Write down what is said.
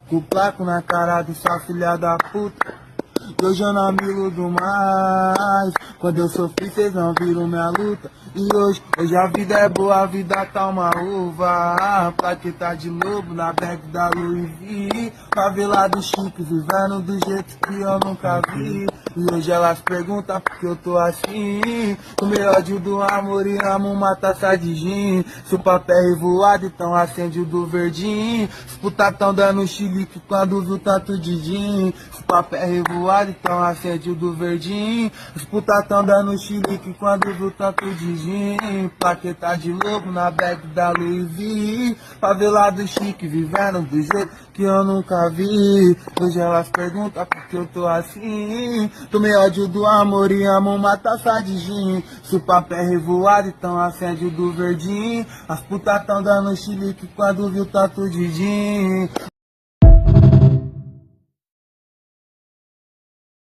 Com placo na cara dessa filha da puta. E hoje eu não me iludo mais. Quando eu sofri, cês não viram minha luta. E hoje a vida é boa, a vida tá uma uva. Plaqueta de lobo na bag da Louis V. Favelado chique, vivendo do jeito que eu nunca vi. E hoje elas perguntam por que eu tô assim. Tomei ódio do amor e amo uma taça de gin. Se o papel é revoado, então acende o do verdinho. Os puta tão dando chilique quando viu tanto de gin. Se o papel é revoado, então acende o do verdinho. Os puta tão dando chilique quando viu tanto de gin. Plaqueta de lobo na bag da Louis V. Favelado chique, vivendo do jeito que eu nunca vi. Hoje elas perguntam por que eu tô assim. Tomei ódio do amor e amo uma taça de gin. Se o papel é revoado, então acende o do verdinho. As putas tão dando chilique quando viu tanto de gin.